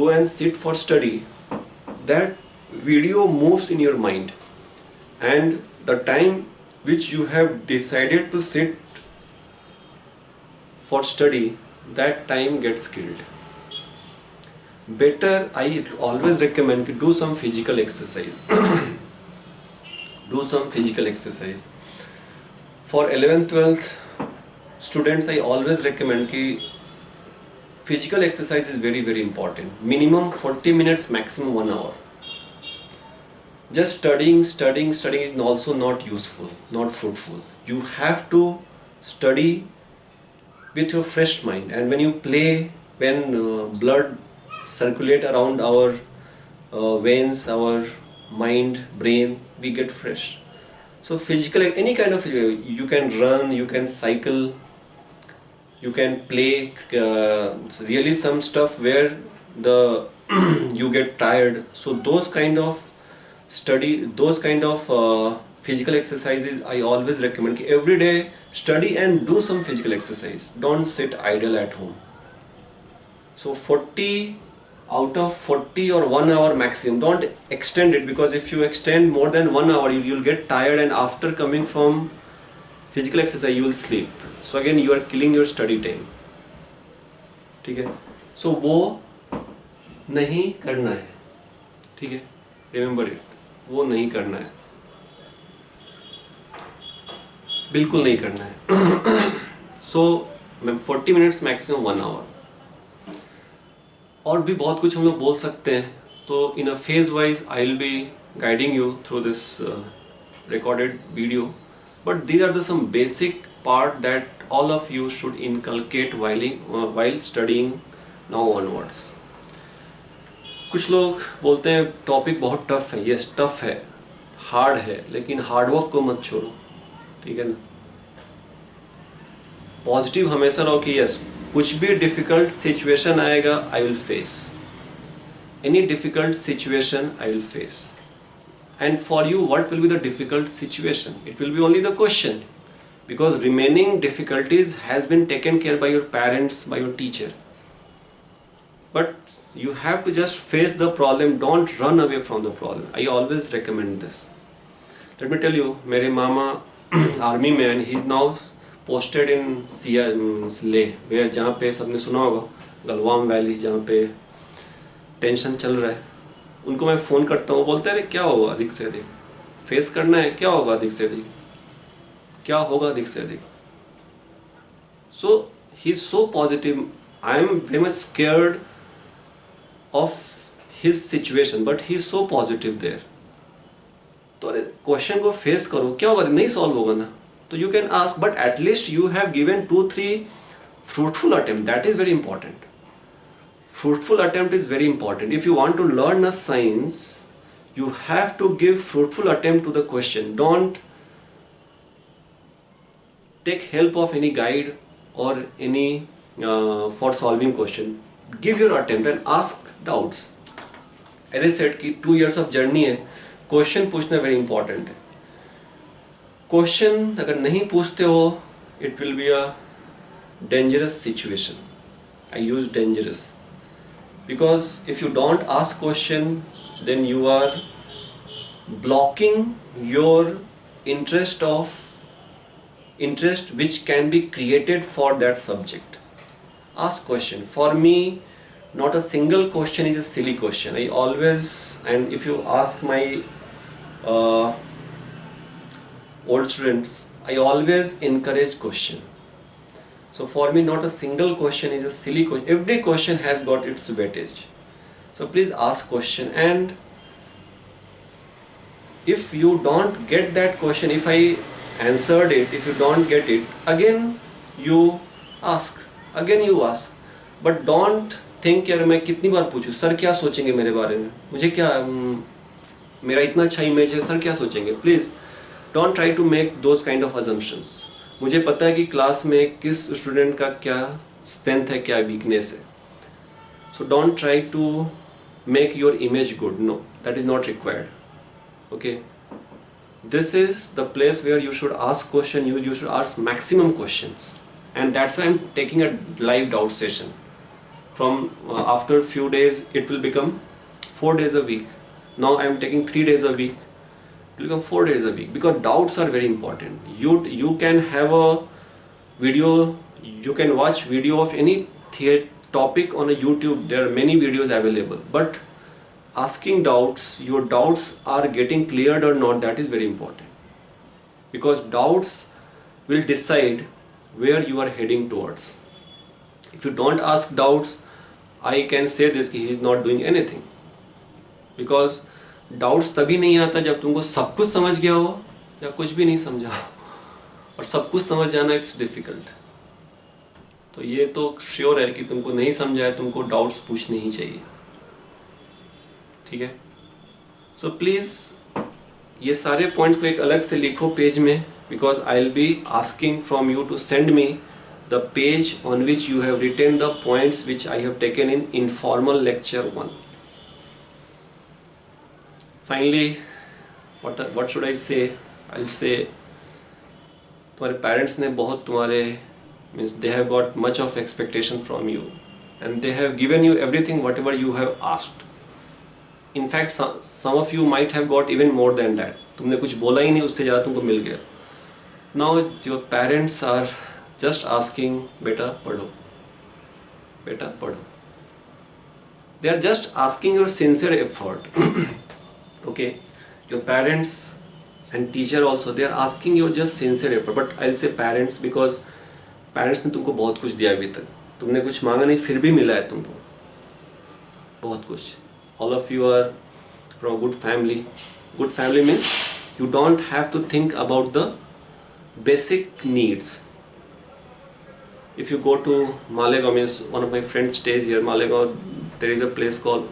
and sit for study, that video moves in your mind, and the time which you have decided to sit for study, that time gets killed. Better, I always recommend to do some physical exercise. Do some physical exercise. For 11th 12th students, I always recommend कि physical exercise is very very important. Minimum 40 minutes, maximum 1 hour. Just studying is also not useful, not fruitful. You have to study with your fresh mind, and when you play, when blood circulate around our veins, our mind, brain, we get fresh. So physical, any kind of, you can run, you can cycle, you can play, really some stuff where the you get tired. So those kind of physical exercises I always recommend. Every day study and do some physical exercise. Don't sit idle at home. So 40 out of 40 or 1 hour maximum. Don't extend it, because if you extend more than 1 hour, you'll get tired, and after coming from physical exercise you will sleep. So again you are killing your study time. ठीक है? So वो नहीं करना है. ठीक है? Remember it. वो नहीं करना है, बिल्कुल नहीं करना है. So 40 minutes maximum 1 hour. और भी बहुत कुछ हम लोग बोल सकते हैं. तो in a phase wise I will be guiding you through this recorded video, but these are the some basic part that all of you should inculcate while studying now onwards. कुछ लोग बोलते हैं टॉपिक बहुत tough है. Yes, tough है, hard है, लेकिन hard work को मत छोड़ो. ठीक है ना? पॉजिटिव हमेशा रहो कि यस, कुछ भी डिफिकल्ट सिचुएशन आएगा, I will face any difficult situation, I will face. And for you, what will be the difficult situation? It will be only the question, because remaining difficulties has been taken care by your parents, by your teacher. But you have to just face the problem. Don't run away from the problem. I always recommend this. Let me tell you, मेरे मामा army में, and he is now posted in Leh, where जहाँ पे सबने सुना होगा, Galwan valley, जहाँ पे tension चल रहा है. उनको मैं फ़ोन करता हूँ, बोलते हैं क्या होगा अधिक से अधिक, फेस करना है, क्या होगा अधिक से अधिक, क्या होगा अधिक से अधिक. So he is so positive. I am very much scared of his situation, but he is so positive there. तो क्वेश्चन को फेस करो, क्या होगा, नहीं सॉल्व होगा ना, तो you can ask, but at least you have given 2-3 fruitful attempt. That is very important. Fruitful attempt is very important. If you want to learn a science, you have to give fruitful attempt to the question. Don't take help of any guide or any for solving question. Give your attempt and ask doubts. As I said कि 2 years of journey है, question पूछना very important है. Question अगर नहीं पूछते हो, it will be a dangerous situation. I use dangerous because if you don't ask question, then you are blocking your interest which can be created for that subject. Ask question. For me, not a single question is a silly question. I always, and if you ask my old students, I always encourage question. So for me, not a single question is a silly question. Every question has got its weightage. So please ask question, and if you don't get that question, if I answered it, if you don't get it, again you ask, but don't think यार मैं कितनी बार पूछूं, sir क्या सोचेंगे मेरे बारे में, मुझे क्या, मेरा इतना अच्छा इमेज है, सर क्या सोचेंगे. Please don't try to make those kind of assumptions. मुझे पता है कि क्लास में किस स्टूडेंट का क्या स्ट्रेंथ है, क्या वीकनेस है. So don't try to make your image good. No, that is not required. Okay, this is the place where you should ask question, you should ask maximum questions, and that's why I'm taking a live doubt session. From after few days it will become 4 days a week. Now I'm taking 3 days a week, it will become 4 days a week, because doubts are very important. You can have a video, you can watch video of any topic on a YouTube, there are many videos available, but asking doubts, your doubts are getting cleared or not, that is very important, because doubts will decide where you are heading towards. If you don't ask doubts, I can say this कि he is not doing anything, because doubts तभी नहीं आता जब तुमको सब कुछ समझ गया हो या कुछ भी नहीं समझा हो, और सब कुछ समझ जाना इट्स डिफिकल्ट। तो ये तो श्योर है कि तुमको नहीं समझा है, तुमको डाउट्स पूछने ही चाहिए, ठीक है। सो प्लीज़ ये सारे पॉइंट्स को एक अलग से लिखो पेज में, because I will be asking from you to send me the page on which you have written the points which I have taken in informal lecture 1. Finally what should I say? I'll say तुम्हारे पेरेंट्स ने बहुत तुम्हारे means they have got much of expectation from you, and they have given you everything whatever you have asked. In fact, some of you might have got even more than that. तुमने कुछ बोला ही नहीं, उससे ज़्यादा तुमको मिल गया. Now your parents are just asking, बेटा पढ़ो, बेटा पढ़ो. They are just asking your sincere effort. Okay, your parents and teacher also, they are asking your just sincere effort. But I'll say parents because parents ने तुमको बहुत कुछ दिया अभी तक, तुमने कुछ मांगा नहीं फिर भी मिला है तुमको बहुत कुछ. All of you are from a good family. Good family means you don't have to think about the basic needs. If you go to Malegaon, means one of my friends stays here, Malegaon, there is a place called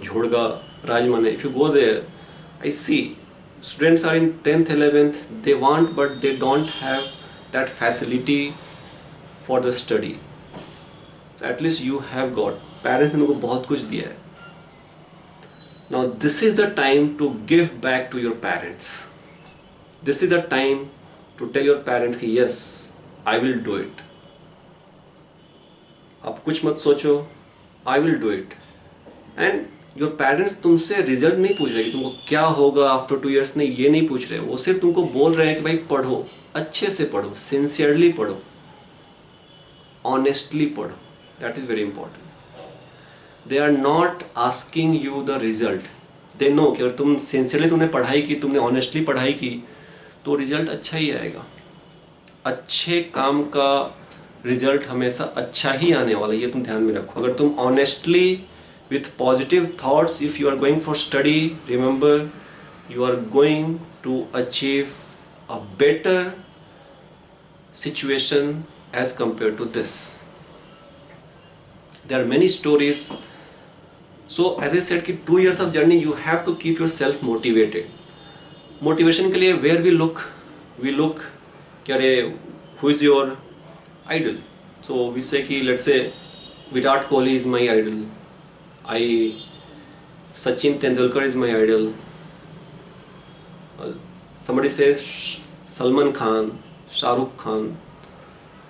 Jhodga, Rajmane. If you go there, I see students are in 10th, 11th, they want but they don't have that facility for the study. So at least you have got, parents ने उनको बहुत कुछ दिया है. Now this is the time to give back to your parents. This is the time to tell your parents कि yes, I will do it. आप कुछ मत सोचो, I will do it. And your parents तुमसे result नहीं पूछ रहे कि तुमको क्या होगा आफ्टर 2 years, नहीं, ये नहीं पूछ रहे. वो सिर्फ तुमको बोल रहे हैं कि भाई पढ़ो, अच्छे से पढ़ो, सिंसियरली पढ़ो, ऑनेस्टली पढ़ो. That is very important. They are not asking you the result. They know कि अगर तुम सिंसियरली तुमने पढ़ाई की, तुमने ऑनेस्टली पढ़ाई की, तो रिजल्ट अच्छा ही आएगा. अच्छे काम का रिजल्ट हमेशा अच्छा ही आने वाला, ये तुम ध्यान में रखो. अगर तुम honestly with positive thoughts, if you are going for study, remember you are going to achieve a better situation as compared to this. There are many stories. So as I said कि 2 years of journey, you have to keep yourself motivated. Motivation के लिए where we look कि अरे who is your idol? So we say कि let's say Virat Kohli is my idol, Sachin Tendulkar is my idol, somebody says Salman Khan, Shah Rukh Khan.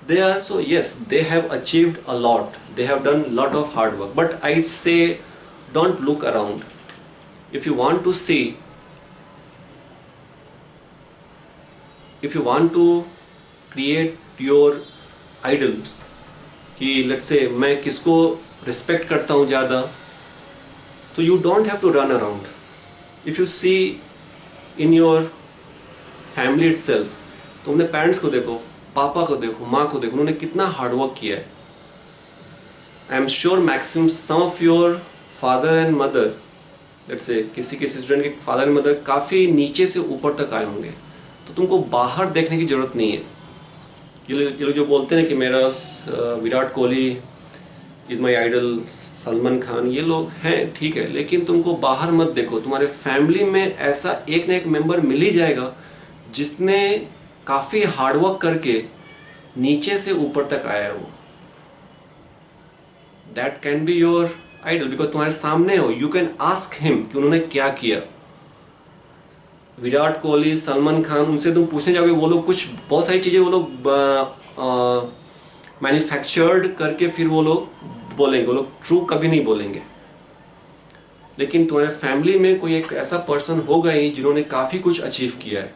They are, so yes, they have achieved a lot, they have done lot of hard work, but I say don't look around. If you want to see, if you want to create your idol कि let's say मैं किसको respect करता हूँ ज़्यादा, तो you don't have to run around. If you see in your family itself, तो अपने parents को देखो, पापा को देखो, माँ को देखो, उन्होंने कितना हार्ड वर्क किया है. I am sure maximum some of your father and mother, let's say किसी स्टूडेंट के फादर एंड मदर काफ़ी नीचे से ऊपर तक आए होंगे, तो तुमको बाहर देखने की ज़रूरत नहीं है. ये लोग जो बोलते हैं कि मेरा Virat Kohli is my idol, Salman Khan, ये लोग हैं, ठीक है, लेकिन तुमको बाहर मत देखो. तुम्हारे फैमिली में ऐसा एक ना एक मेंबर मिल ही जाएगा जिसने काफ़ी हार्डवर्क करके नीचे से ऊपर तक आया है. वो that can be your idol, because तुम्हारे सामने हो, यू कैन आस्क हिम कि उन्होंने क्या किया. विराट कोहली, सलमान खान, उनसे तुम पूछने जाओगे वो लोग कुछ बहुत सारी चीज़ें वो लोग मैन्युफैक्चर्ड करके फिर वो लोग बोलेंगे, वो लोग ट्रू कभी नहीं बोलेंगे। लेकिन तुम्हारे फैमिली में कोई एक ऐसा पर्सन होगा ही जिन्होंने काफ़ी कुछ अचीव किया है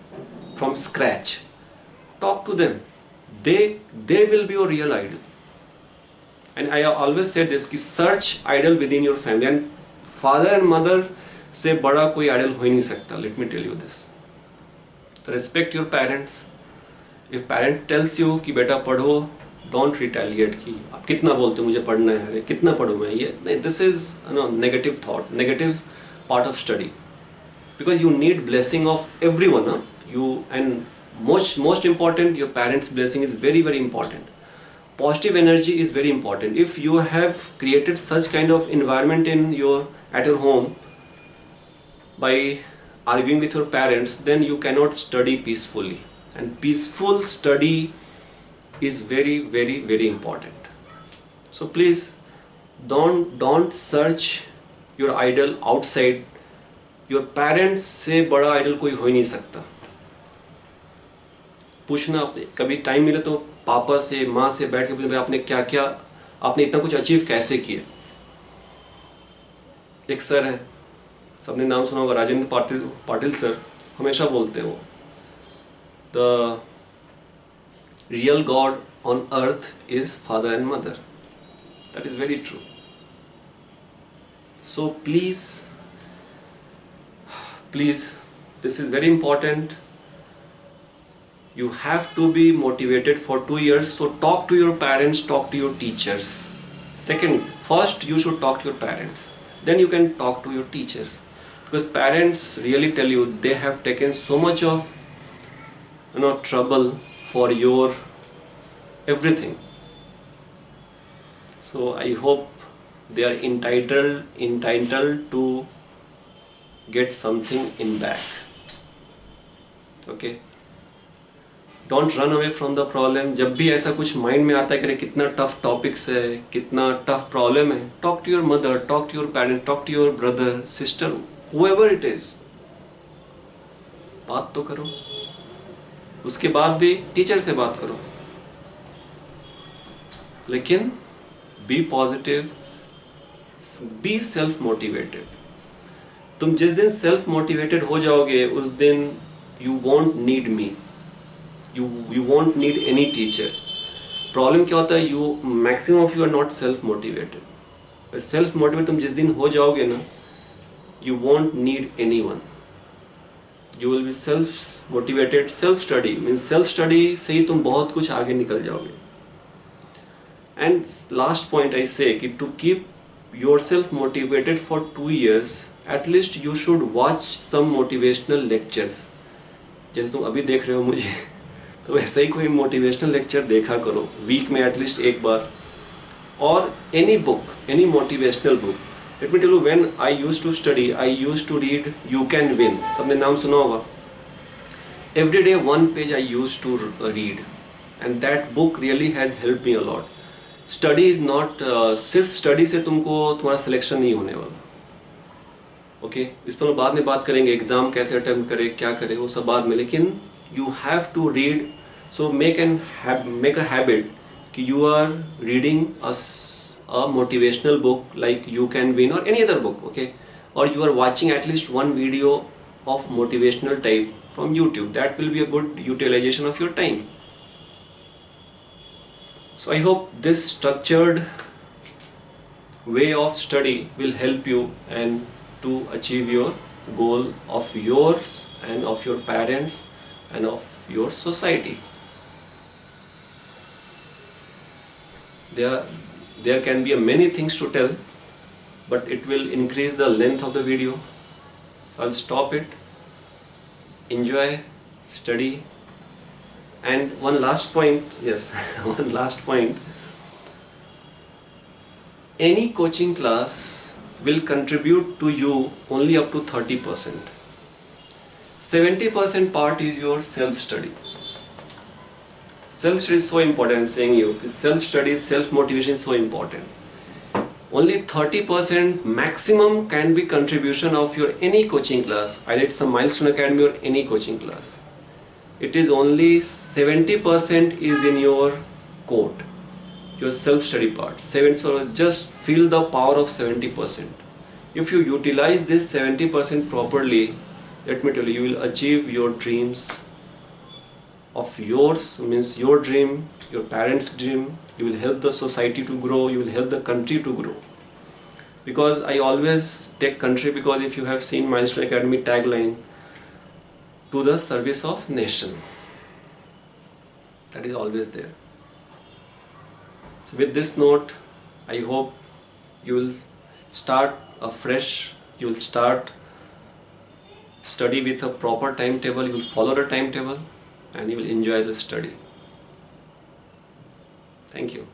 from scratch, talk to them, they will be your real idol. And I always say this कि search idol within your family, and father and mother से बड़ा कोई आइडल हो ही नहीं सकता। Let me tell you this. Respect your parents. If parent tells you कि बेटा पढ़ो, डोंट रिटेलिएट कि आप कितना बोलते हो मुझे पढ़ना है, अरे कितना पढ़ूँ मैं, ये नहीं, this is negative thought, negative part of study, because you need blessing of every one, you, and most important, your parents blessing is very very important. Positive energy is very important. If you have created such kind of environment at your home by arguing with your parents, then you cannot study peacefully, and peaceful study is very very very important. So please don't search your idol outside. your parents से बड़ा idol कोई हो ही नहीं सकता। पूछना आपने कभी टाइम मिले तो पापा से, माँ से बैठ के पूछना आपने क्या क्या, आपने इतना कुछ अचीव कैसे किया। एक सर हैं, सबने नाम सुना होगा, राजेंद्र पाटिल सर, हमेशा बोलते हैं वो, the real God on earth is father and mother. That is very true. So please this is very important. You have to be motivated for 2 years. So talk to your parents, talk to your teachers. First you should talk to your parents, then you can talk to your teachers, because parents really tell you they have taken so much of trouble for your everything. So I hope they are entitled to get something in back. Okay, don't run away from the problem. जब भी ऐसा कुछ mind में आता है कि कितना tough topics है, कितना टफ प्रॉब्लम है, talk to your mother, talk to your parent, talk to your brother, sister, whoever it is, बात तो करो। उसके बाद भी टीचर से बात करो, लेकिन be positive, be self motivated. तुम जिस दिन सेल्फ मोटिवेटेड हो जाओगे उस दिन you won't need me, you won't need any teacher. Problem क्या होता है, you maximum of you are not self motivated. Self motivate तुम जिस दिन हो जाओगे ना, you won't need any one, you will be self motivated. Self study means self study से ही तुम बहुत कुछ आगे निकल जाओगे। And last point I say कि to keep your self motivated for 2 years, at least you should watch some motivational lectures. जैसे तुम अभी देख रहे हो मुझे, तो वैसे ही कोई मोटिवेशनल लेक्चर देखा करो वीक में एटलीस्ट एक बार, और any book, any motivational book. Let me tell you, when I used to study, I used to read you can win, सबने नाम सुना होगा। Every day 1 page I used to read, and that book really has help me a lot. Study is not, सिर्फ स्टडी से तुमको तुम्हारा selection नहीं होने वाला। ओके, इस पर बाद में बात करेंगे, एग्जाम कैसे अटेम्प्ट करें, क्या करें, वो सब बाद में। लेकिन you have to read, so make a habit कि you are reading a motivational book like you can win और एनी अदर बुक, ओके, और you are watching at least 1 video of motivational type from YouTube. That will be a good utilization of your time. So I hope this structured way of study will help you and to achieve your goal of yours and of your parents and of your society. There can be many things to tell, but it will increase the length of the video. So I'll stop it. Enjoy, study, and one last point. Yes, one last point. Any coaching class will contribute to you only up to 30%. 70% part is your self-study. Self-study is so important. I'm saying you, self-study, self-motivation is so important. only 30% maximum can be contribution of your any coaching class, either it's a Milestone Academy or any coaching class. It is only 70% is in your code, your self-study part. So just feel the power of 70%. If you utilize this 70% properly, let me tell you, you will achieve your dreams of yours, means your dream, your parents' dream. You will help the society to grow, you will help the country to grow. Because I always take country, because if you have seen Milestone Academy tagline, to the service of nation, that is always there. So with this note, I hope you will start afresh, you will start study with a proper timetable, you will follow the timetable, and you will enjoy the study. Thank you.